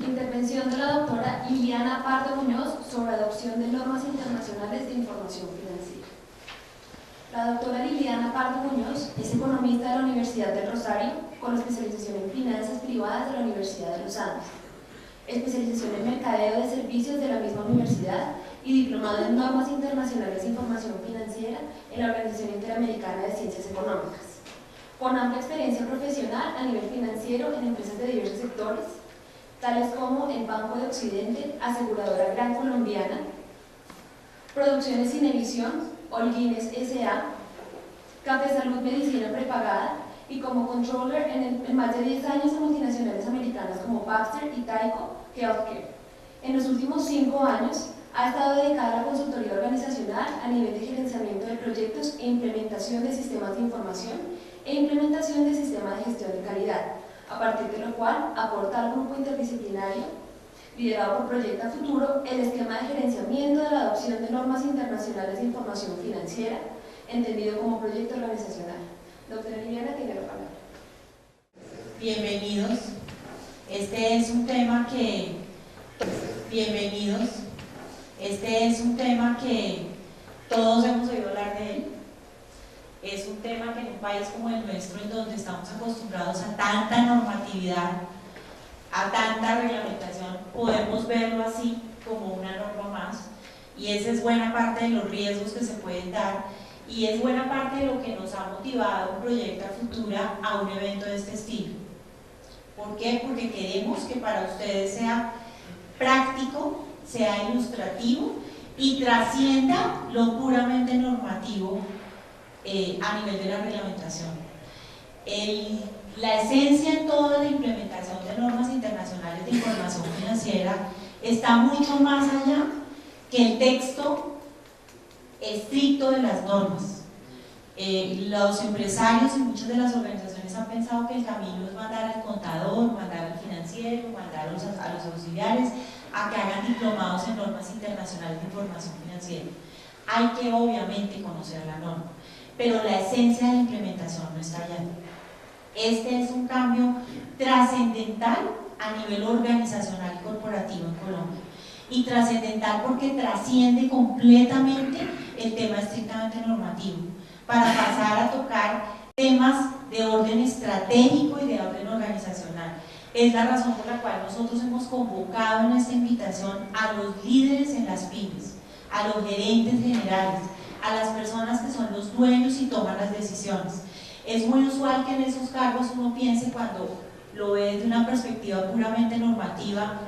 Intervención de la doctora Liliana Pardo Muñoz sobre adopción de normas internacionales de información financiera. La doctora Liliana Pardo Muñoz es economista de la Universidad del Rosario, con especialización en finanzas privadas de la Universidad de los Andes, especialización en mercadeo de servicios de la misma universidad y diplomado en normas internacionales de información financiera en la Organización Interamericana de Ciencias Económicas, con amplia experiencia profesional a nivel financiero en empresas de diversos sectores, tales como el Banco de Occidente, Aseguradora Gran Colombiana, Producciones Cinevisión, Holguines S.A., Café Salud Medicina Prepagada y como controller en más de 10 años en multinacionales americanas como Baxter y Tyco Healthcare. En los últimos 5 años ha estado dedicada a la consultoría organizacional a nivel de gerenciamiento de proyectos e implementación de sistemas de información e implementación de sistemas de gestión de calidad, a partir de lo cual aporta al grupo interdisciplinario liderado por Proyecta Futuro el esquema de gerenciamiento de la adopción de normas internacionales de información financiera, entendido como proyecto organizacional. Doctora Liliana, tiene la palabra. Bienvenidos. Este es un tema que todos hemos oído hablar de él. Es un tema que en un país como el nuestro, en donde estamos acostumbrados a tanta normatividad, a tanta reglamentación, podemos verlo así como una norma más, y esa es buena parte de los riesgos que se pueden dar y es buena parte de lo que nos ha motivado un Proyecta Futura a un evento de este estilo. ¿Por qué? Porque queremos que para ustedes sea práctico, sea ilustrativo y trascienda lo puramente normativo a nivel de la reglamentación. La esencia en toda la implementación de normas internacionales de información financiera está mucho más allá que el texto estricto de las normas. Los empresarios y muchas de las organizaciones han pensado que el camino es mandar al contador, mandar al financiero, mandar a los auxiliares a que hagan diplomados en normas internacionales de información financiera. Hay que obviamente conocer la norma, pero la esencia de la implementación no está allá. Este es un cambio trascendental a nivel organizacional y corporativo en Colombia, y trascendental porque trasciende completamente el tema estrictamente normativo para pasar a tocar temas de orden estratégico y de orden organizacional. Es la razón por la cual nosotros hemos convocado en esta invitación a los líderes en las pymes, a los gerentes generales, a las personas que son los dueños y toman las decisiones. Es muy usual que en esos cargos uno piense, cuando lo ve desde una perspectiva puramente normativa,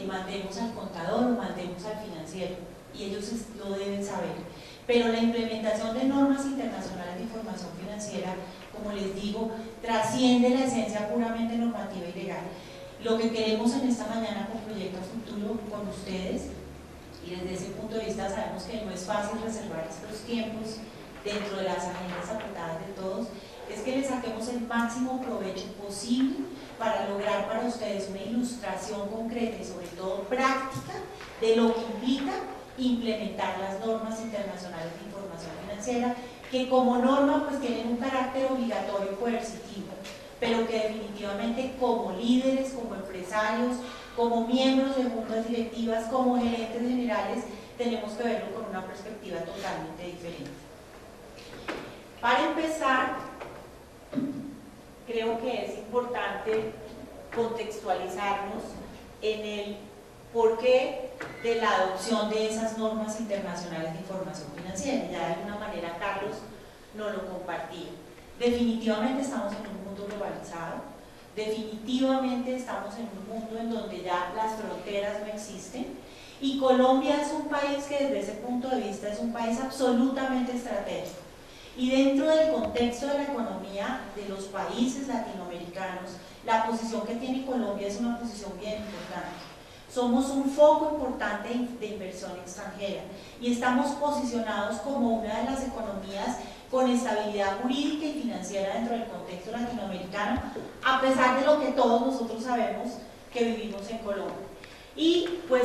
mandemos al contador o mandemos al financiero, y ellos lo deben saber. Pero la implementación de normas internacionales de información financiera, como les digo, trasciende la esencia puramente normativa y legal. Lo que queremos en esta mañana con Proyecta Futuro con ustedes, y desde ese punto de vista sabemos que no es fácil reservar estos tiempos dentro de las agendas apretadas de todos, es que les saquemos el máximo provecho posible para lograr para ustedes una ilustración concreta y sobre todo práctica de lo que implica implementar las normas internacionales de información financiera, que como norma pues tienen un carácter obligatorio y coercitivo, pero que definitivamente como líderes, como empresarios, como miembros de juntas directivas, como gerentes generales, tenemos que verlo con una perspectiva totalmente diferente. Para empezar, creo que es importante contextualizarnos en el porqué de la adopción de esas normas internacionales de información financiera. Ya de alguna manera Carlos nos lo compartía. Definitivamente estamos en un mundo globalizado, definitivamente estamos en un mundo en donde ya las fronteras no existen, y Colombia es un país que desde ese punto de vista es un país absolutamente estratégico. Y dentro del contexto de la economía de los países latinoamericanos, la posición que tiene Colombia es una posición bien importante. Somos un foco importante de inversión extranjera y estamos posicionados como una de las economías con estabilidad jurídica y financiera dentro del contexto latinoamericano, a pesar de lo que todos nosotros sabemos que vivimos en Colombia. Y pues,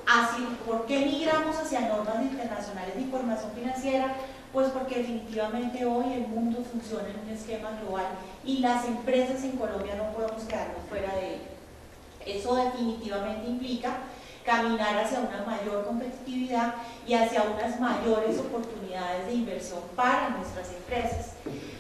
así, ¿por qué migramos hacia normas internacionales de información financiera? Pues porque definitivamente hoy el mundo funciona en un esquema global y las empresas en Colombia no podemos quedarnos fuera de él. Eso definitivamente implica caminar hacia una mayor competitividad y hacia unas mayores oportunidades de inversión para nuestras empresas,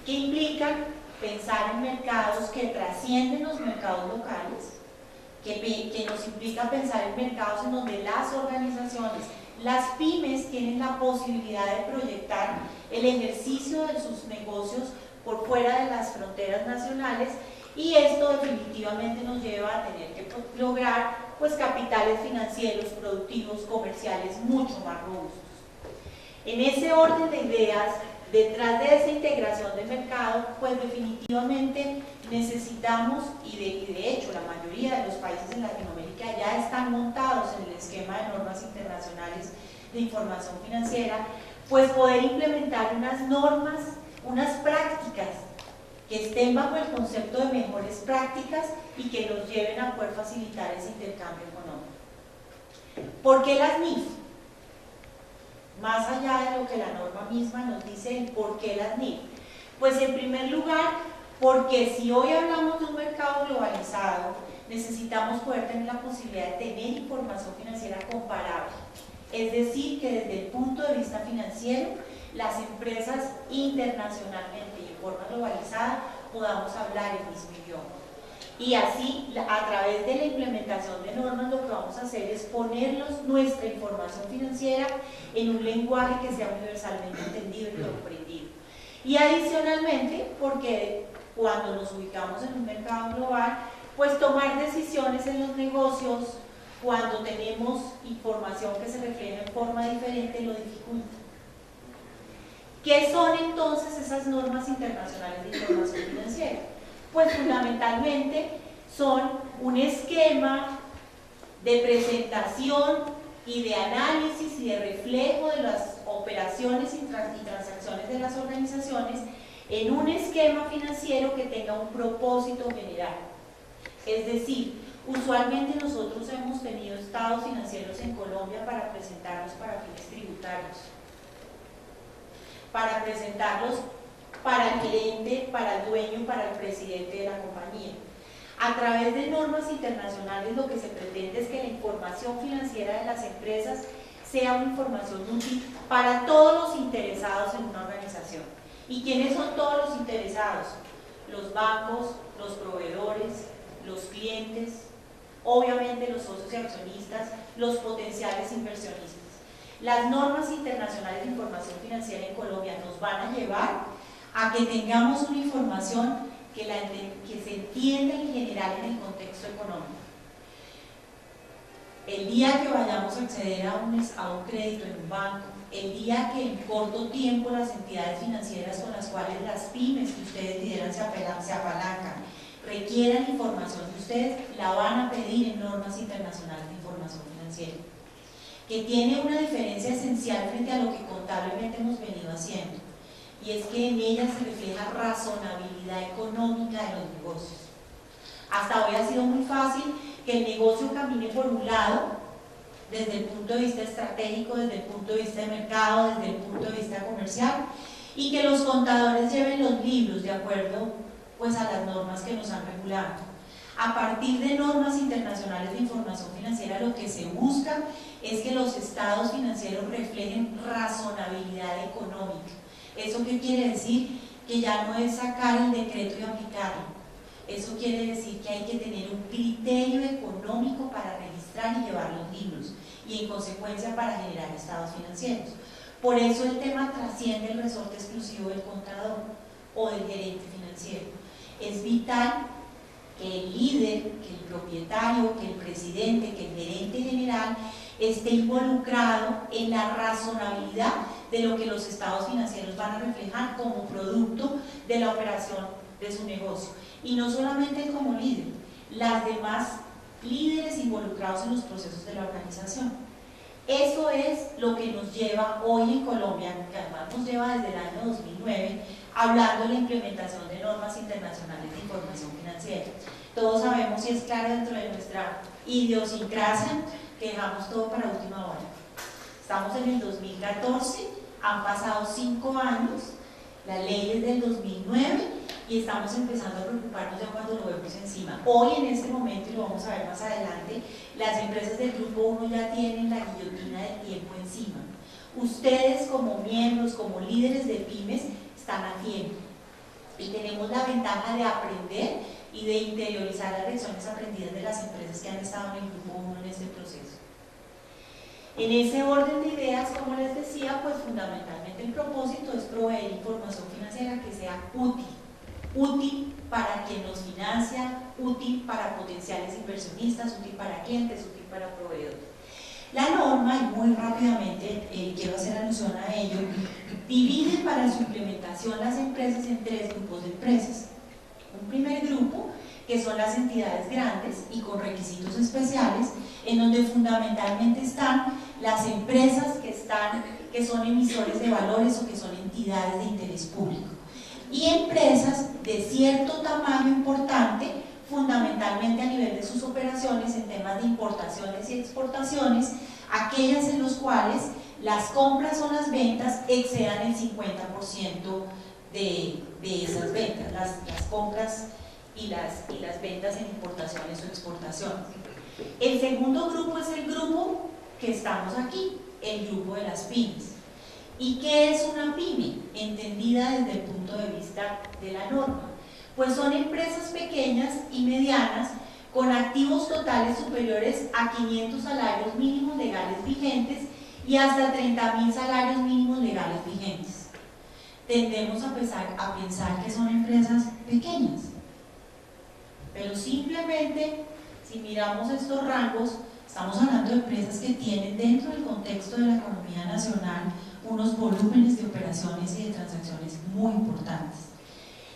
que implican pensar en mercados que trascienden los mercados locales, que nos implica pensar en mercados en donde las organizaciones, las pymes, tienen la posibilidad de proyectar el ejercicio de sus negocios por fuera de las fronteras nacionales, y esto definitivamente nos lleva a tener que lograr pues capitales financieros, productivos, comerciales mucho más robustos. En ese orden de ideas, detrás de esa integración de mercado, pues definitivamente necesitamos, y de hecho la mayoría de los países en Latinoamérica ya están montados en el esquema de normas internacionales de información financiera, pues poder implementar unas normas, unas prácticas que estén bajo el concepto de mejores prácticas y que nos lleven a poder facilitar ese intercambio económico. ¿Por qué las NIF? Más allá de lo que la norma misma nos dice, el por qué las NIF. Pues en primer lugar, porque si hoy hablamos de un mercado globalizado, necesitamos poder tener la posibilidad de tener información financiera comparable. Es decir, que desde el punto de vista financiero, las empresas internacionalmente y en forma globalizada podamos hablar el mismo idioma. Y así, a través de la implementación de normas, lo que vamos a hacer es ponernos nuestra información financiera en un lenguaje que sea universalmente entendido y comprendido. Y adicionalmente, porque cuando nos ubicamos en un mercado global, pues tomar decisiones en los negocios, cuando tenemos información que se refleja en forma diferente, lo dificulta. ¿Qué son entonces esas normas internacionales de información financiera? Pues fundamentalmente son un esquema de presentación y de análisis y de reflejo de las operaciones y transacciones de las organizaciones en un esquema financiero que tenga un propósito general. Es decir, usualmente nosotros hemos tenido estados financieros en Colombia para presentarlos para fines tributarios, para presentarlos para el gerente, para el dueño, para el presidente de la compañía. A través de normas internacionales lo que se pretende es que la información financiera de las empresas sea una información útil para todos los interesados en una organización. ¿Y quiénes son todos los interesados? Los bancos, los proveedores, los clientes, obviamente los socios y accionistas, los potenciales inversionistas. Las normas internacionales de información financiera en Colombia nos van a llevar a que tengamos una información que se entienda en general en el contexto económico. El día que vayamos a acceder a un crédito en un banco, el día que en corto tiempo las entidades financieras con las cuales las pymes que ustedes lideran se apalancan, requieran información de ustedes, la van a pedir en normas internacionales de información financiera, que tiene una diferencia esencial frente a lo que contablemente hemos venido haciendo, y es que en ella se refleja razonabilidad económica de los negocios. Hasta hoy ha sido muy fácil que el negocio camine por un lado, desde el punto de vista estratégico, desde el punto de vista de mercado, desde el punto de vista comercial, y que los contadores lleven los libros de acuerdo pues, a las normas que nos han regulado. A partir de normas internacionales de información financiera, lo que se busca es que los estados financieros reflejen razonabilidad económica. ¿Eso qué quiere decir? Que ya no es sacar el decreto y aplicarlo. Eso quiere decir que hay que tener un criterio económico para registrar y llevar los libros y en consecuencia para generar estados financieros. Por eso el tema trasciende el resorte exclusivo del contador o del gerente financiero. Es vital que el líder, que el propietario, que el presidente, que el gerente general esté involucrado en la razonabilidad de lo que los estados financieros van a reflejar como producto de la operación de su negocio. Y no solamente como líder, las demás líderes involucrados en los procesos de la organización. Eso es lo que nos lleva hoy en Colombia, que además nos lleva desde el año 2009, hablando de la implementación de normas internacionales de información financiera. Todos sabemos, y es claro dentro de nuestra idiosincrasia, que dejamos todo para última hora. Estamos en el 2014, han pasado 5 años, la ley es del 2009, y estamos empezando a preocuparnos ya cuando lo vemos encima. Hoy, en este momento, y lo vamos a ver más adelante, las empresas del Grupo 1 ya tienen la guillotina del tiempo encima. Ustedes, como miembros, como líderes de pymes, están a tiempo y tenemos la ventaja de aprender y de interiorizar las lecciones aprendidas de las empresas que han estado en el Grupo 1 en este proceso. En ese orden de ideas, como les decía, pues fundamentalmente el propósito es proveer información financiera que sea útil para quien nos financia, útil para potenciales inversionistas, útil para clientes, útil para proveedores. La norma, y muy rápidamente quiero hacer alusión a ello, divide para su implementación las empresas en 3 grupos de empresas. Un primer grupo, que son las entidades grandes y con requisitos especiales, en donde fundamentalmente están las empresas que son emisores de valores o que son entidades de interés público, y empresas de cierto tamaño importante, fundamentalmente a nivel de sus operaciones en temas de importaciones y exportaciones, aquellas en las cuales las compras o las ventas excedan el 50% de esas ventas, las compras y las ventas en importaciones o exportaciones. El segundo grupo es el grupo que estamos aquí, el grupo de las pymes. ¿Y qué es una pyme? Entendida desde el punto de vista de la norma. Pues son empresas pequeñas y medianas con activos totales superiores a 500 salarios mínimos legales vigentes y hasta 30.000 salarios mínimos legales vigentes. Tendemos a pensar que son empresas pequeñas, pero simplemente, si miramos estos rangos, estamos hablando de empresas que tienen dentro del contexto de la economía nacional unos volúmenes de operaciones y de transacciones muy importantes.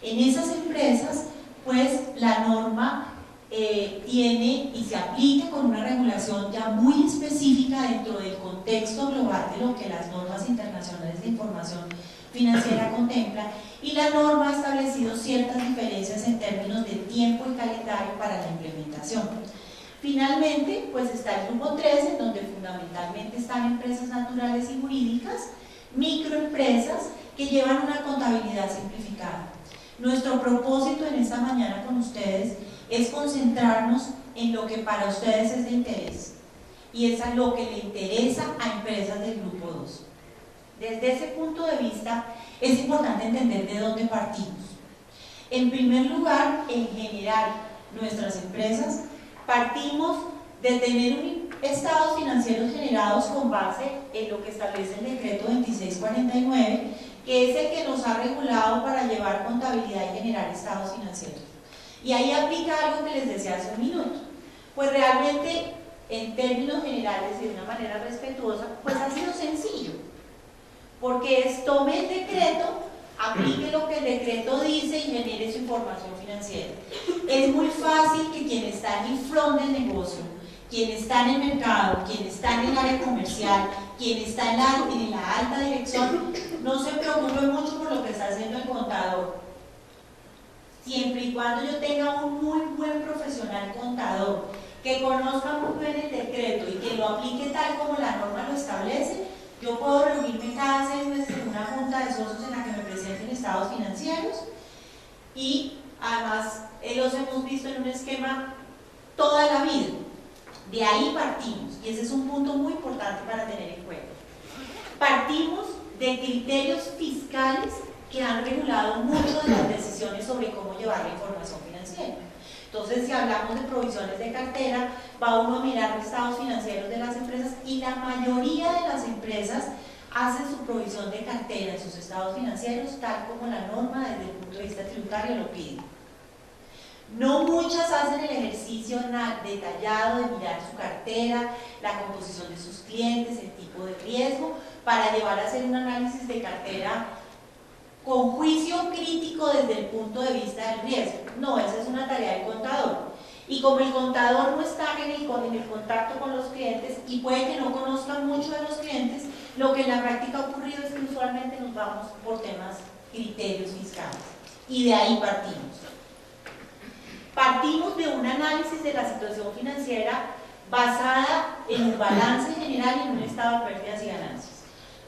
En esas empresas, pues la norma tiene y se aplica con una regulación ya muy específica dentro del contexto global de lo que las normas internacionales de información financiera contemplan, y la norma ha establecido ciertas diferencias en términos de tiempo y calendario para la implementación. Finalmente, pues está el grupo 3, en donde fundamentalmente están empresas naturales y jurídicas, microempresas que llevan una contabilidad simplificada. Nuestro propósito en esta mañana con ustedes es concentrarnos en lo que para ustedes es de interés, y es a lo que le interesa a empresas del grupo 2. Desde ese punto de vista es importante entender de dónde partimos. En primer lugar, en general, nuestras empresas partimos de tener estados financieros generados con base en lo que establece el decreto 2649, que es el que nos ha regulado para llevar contabilidad y generar estados financieros. Y ahí aplica algo que les decía hace un minuto. Pues realmente, en términos generales y de una manera respetuosa, pues ha sido sencillo, porque es tome el decreto, aplique lo que el decreto dice y genere su información financiera. Es muy fácil que quien está en el front del negocio, quien está en el mercado, quien está en el área comercial, quien está en la alta dirección, no se preocupe mucho por lo que está haciendo el contador. Siempre y cuando yo tenga un muy buen profesional contador que conozca muy bien el decreto y que lo aplique tal como la norma lo establece, yo puedo reunirme cada 6 meses en una junta de socios en la que me presenten estados financieros, y además los hemos visto en un esquema toda la vida. De ahí partimos, y ese es un punto muy importante para tener en cuenta. Partimos de criterios fiscales que han regulado mucho de las decisiones sobre cómo llevar la información financiera. Entonces, si hablamos de provisiones de cartera, va uno a mirar los estados financieros de las empresas, y la mayoría de las empresas hacen su provisión de cartera en sus estados financieros tal como la norma desde el punto de vista tributario lo pide. No muchas hacen el ejercicio detallado de mirar su cartera, la composición de sus clientes, el tipo de riesgo, para llevar a hacer un análisis de cartera con juicio crítico desde el punto de vista del riesgo. No, esa es una tarea del contador. Y como el contador no está en el contacto con los clientes y puede que no conozca mucho de los clientes, lo que en la práctica ha ocurrido es que usualmente nos vamos por temas criterios fiscales. Y de ahí partimos. Partimos de un análisis de la situación financiera basada en un balance general y en un estado de pérdidas y ganancias.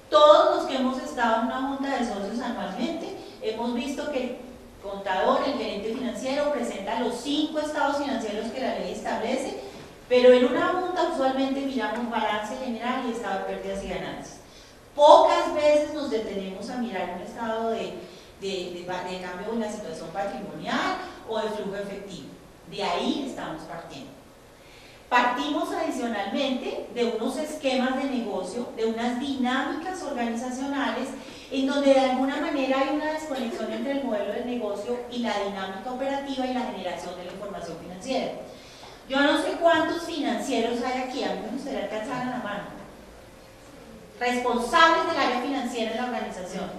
Todos los que hemos estado en una junta de socios anualmente hemos visto que contador, el gerente financiero, presenta los 5 estados financieros que la ley establece, pero en una junta usualmente miramos balance general y estado de pérdidas y ganancias. Pocas veces nos detenemos a mirar un estado de cambio en la situación patrimonial o de flujo efectivo. De ahí estamos partiendo. Partimos adicionalmente de unos esquemas de negocio, de unas dinámicas organizacionales en donde de alguna manera hay una desconexión entre el modelo de negocio y la dinámica operativa y la generación de la información financiera. Yo no sé cuántos financieros hay aquí, a mí me gustaría alcanzar a la mano. Responsables del área financiera en la organización.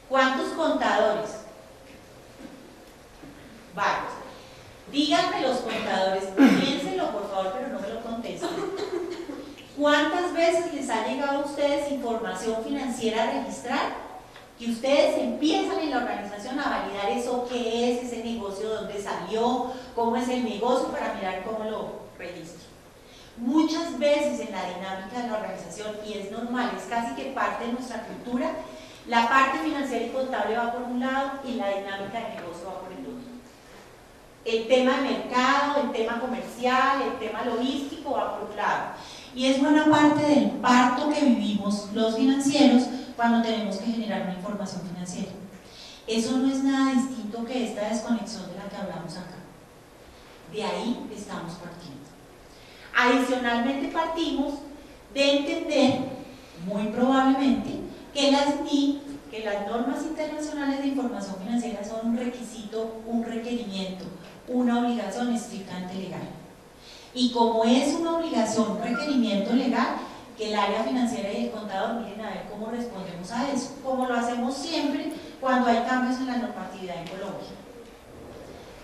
¿Cuántos contadores? Varios. Díganme los contadores, piénsenlo por favor, pero no me lo contesten. ¿Cuántas veces les ha llegado a ustedes información financiera a registrar? Que ustedes empiezan en la organización a validar eso, qué es ese negocio, dónde salió, cómo es el negocio, para mirar cómo lo registro. Muchas veces en la dinámica de la organización, y es normal, es casi que parte de nuestra cultura, la parte financiera y contable va por un lado y la dinámica de negocio va por el otro. El tema de mercado, el tema comercial, el tema logístico va por un lado. Y es buena parte del parto que vivimos los financieros cuando tenemos que generar una información financiera. Eso no es nada distinto que esta desconexión de la que hablamos acá. De ahí estamos partiendo. Adicionalmente partimos de entender, muy probablemente, que las NIF, que las normas internacionales de información financiera son un requisito, un requerimiento, una obligación estrictamente legal. Y como es una obligación, un requerimiento legal, que el área financiera y el contador miren a ver cómo respondemos a eso, como lo hacemos siempre cuando hay cambios en la normatividad en Colombia.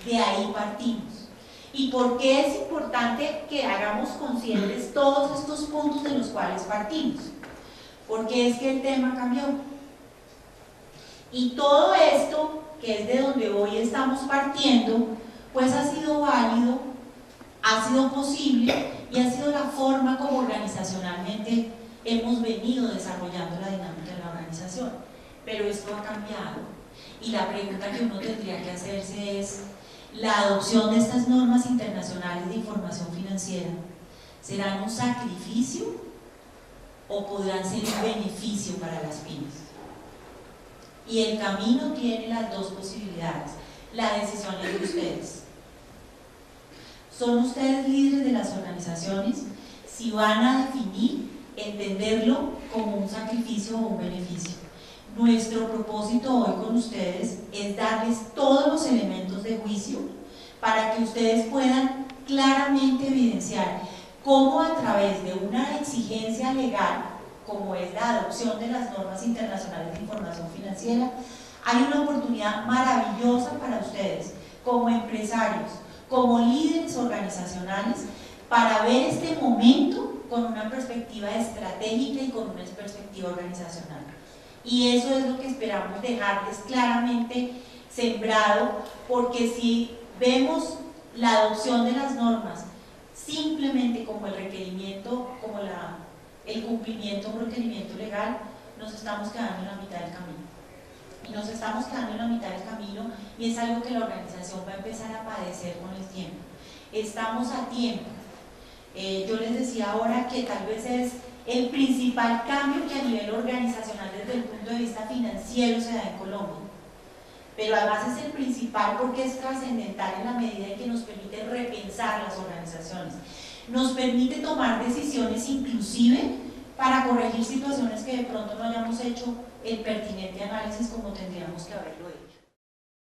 De ahí partimos. ¿Y por qué es importante que hagamos conscientes todos estos puntos de los cuales partimos? Porque es que el tema cambió. Y todo esto, que es de donde hoy estamos partiendo, pues ha sido válido, ha sido posible y ha sido la forma como organizacionalmente hemos venido desarrollando la dinámica de la organización. Pero esto ha cambiado y la pregunta que uno tendría que hacerse es: ¿la adopción de estas normas internacionales de información financiera serán un sacrificio o podrán ser un beneficio para las pymes? Y el camino tiene las dos posibilidades. La decisión es de ustedes. Son ustedes líderes de las organizaciones si van a definir, entenderlo como un sacrificio o un beneficio. Nuestro propósito hoy con ustedes es darles todos los elementos de juicio para que ustedes puedan claramente evidenciar cómo a través de una exigencia legal, como es la adopción de las normas internacionales de información financiera, hay una oportunidad maravillosa para ustedes como empresarios, como líderes organizacionales, para ver este momento con una perspectiva estratégica y con una perspectiva organizacional. Y eso es lo que esperamos dejarles claramente sembrado, porque si vemos la adopción de las normas simplemente como el requerimiento, como el cumplimiento de un requerimiento legal, nos estamos quedando en la mitad del camino. Y nos estamos quedando en la mitad del camino y es algo que la organización va a empezar a padecer con el tiempo. Estamos a tiempo. Yo les decía ahora que tal vez es el principal cambio que a nivel organizacional desde el punto de vista financiero se da en Colombia. Pero además es el principal porque es trascendental en la medida en que nos permite repensar las organizaciones. Nos permite tomar decisiones inclusive para corregir situaciones que de pronto no hayamos hecho el pertinente análisis como tendríamos que haberlo hecho.